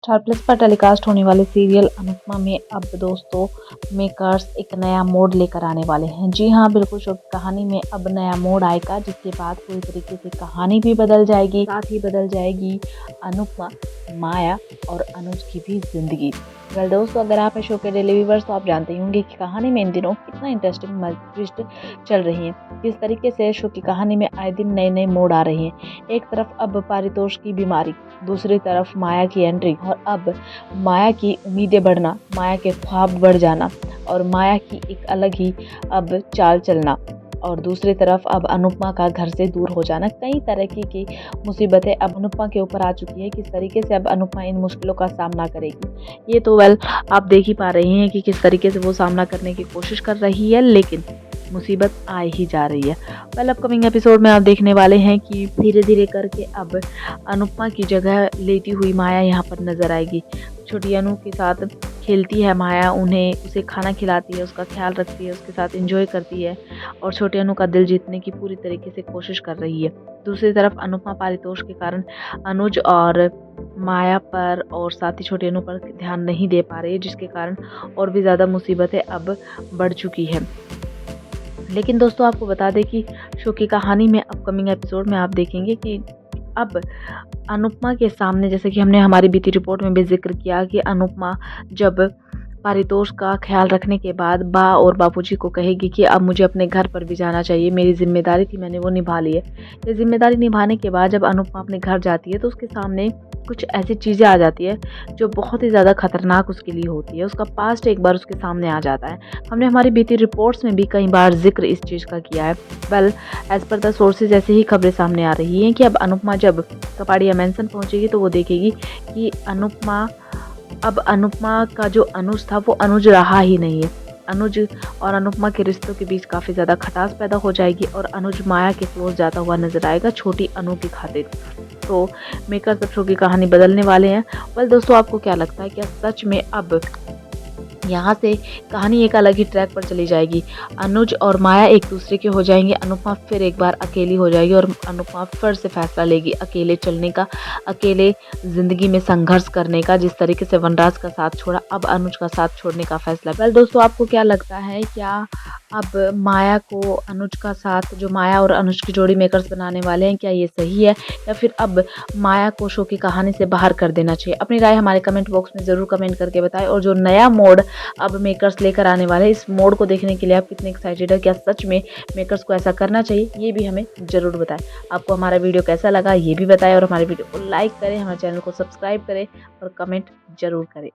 Star plus पर telecast होने वाले सीरियल अनुपमा में अब दोस्तों मेकर्स एक नया मोड़ लेकर आने वाले हैं। जी हाँ, बिल्कुल शुभ कहानी में अब नया मोड़ आएगा, जिसके बाद पूरी तरीके से कहानी भी बदल जाएगी, साथ ही बदल जाएगी अनुपमा, माया और अनुज की भी जिंदगी। वेल दोस्तों, अगर आप है शो के डेली व्यूअर्स तो आप जानते ही होंगे कि कहानी में इन दिनों कितना इंटरेस्टिंग ट्विस्ट चल रही है। किस तरीके से शो की कहानी में आए दिन नए नए मोड़ आ रहे हैं। एक तरफ अब पारितोष की बीमारी, दूसरी तरफ माया की एंट्री और अब माया की उम्मीदें बढ़ना, माया के ख्वाब बढ़ जाना और माया की एक अलग ही अब चाल चलना, और दूसरी तरफ अब अनुपमा का घर से दूर हो जाना। कई तरह की मुसीबतें अब अनुपमा के ऊपर आ चुकी है। किस तरीके से अब अनुपमा इन मुश्किलों का सामना करेगी, ये तो आप देख ही पा रही हैं कि किस तरीके से वो सामना करने की कोशिश कर रही है, लेकिन मुसीबत आ ही जा रही है। अपकमिंग एपिसोड में आप देखने वाले हैं कि धीरे धीरे करके अब अनुपमा की जगह लेती हुई माया यहाँ पर नजर आएगी। छोटी अनु के साथ खेलती है माया, उसे खाना खिलाती है, उसका ख्याल रखती है, उसके साथ एंजॉय करती है और छोटी अनु का दिल जीतने की पूरी तरीके से कोशिश कर रही है। दूसरी तरफ अनुपमा पारितोष के कारण अनुज और माया पर और साथ ही छोटी अनु पर ध्यान नहीं दे पा रही है, जिसके कारण और भी ज़्यादा मुसीबतें अब बढ़ चुकी है। लेकिन दोस्तों, आपको बता दें कि शो की कहानी में अपकमिंग एपिसोड में आप देखेंगे कि अब अनुपमा के सामने, जैसे कि हमने हमारी बीती रिपोर्ट में भी जिक्र किया कि अनुपमा जब पारितोष का ख्याल रखने के बाद और बापूजी को कहेगी कि अब मुझे अपने घर पर भी जाना चाहिए, मेरी जिम्मेदारी थी, मैंने वो निभा ली है। ये जिम्मेदारी निभाने के बाद जब अनुपमा अपने घर जाती है तो उसके सामने कुछ ऐसी चीज़ें आ जाती है जो बहुत ही ज़्यादा खतरनाक उसके लिए होती है। उसका पास्ट एक बार उसके सामने आ जाता है। हमने हमारी बीती रिपोर्ट्स में भी कई बार जिक्र इस चीज़ का किया है। एज पर द सोर्सेज ऐसे ही खबरें सामने आ रही हैं कि अब अनुपमा जब कपाड़िया मेंशन पहुंचेगी तो वो देखेगी कि अनुपमा का जो अनुज था वो अनुज रहा ही नहीं है। अनुज और अनुपमा के रिश्तों के बीच काफ़ी ज़्यादा खटास पैदा हो जाएगी और अनुज माया के क्लोज जाता हुआ नजर आएगा छोटी अनु की खातिर। तो मेकर्स अब शो की कहानी बदलने वाले हैं। दोस्तों, आपको क्या लगता है, क्या सच में अब यहाँ से कहानी एक अलग ही ट्रैक पर चली जाएगी? अनुज और माया एक दूसरे के हो जाएंगे, अनुपमा फिर एक बार अकेली हो जाएगी और अनुपमा फिर से फैसला लेगी अकेले चलने का, अकेले ज़िंदगी में संघर्ष करने का। जिस तरीके से वनराज का साथ छोड़ा, अब अनुज का साथ छोड़ने का फैसला। दोस्तों, आपको क्या लगता है, क्या अब माया को अनुज का साथ, जो माया और अनुज की जोड़ी मेकर्स बनाने वाले हैं, क्या ये सही है या फिर अब माया को शो की कहानी से बाहर कर देना चाहिए? अपनी राय हमारे कमेंट बॉक्स में ज़रूर कमेंट करके बताएं। और जो नया मोड अब मेकर्स लेकर आने वाले हैं, इस मोड को देखने के लिए आप कितने एक्साइटेड है? क्या सच में मेकर्स को ऐसा करना चाहिए? ये भी हमें ज़रूर बताएं। आपको हमारा वीडियो कैसा लगा ये भी बताएं और हमारे वीडियो को लाइक करें, हमारे चैनल को सब्सक्राइब करें और कमेंट जरूर करें।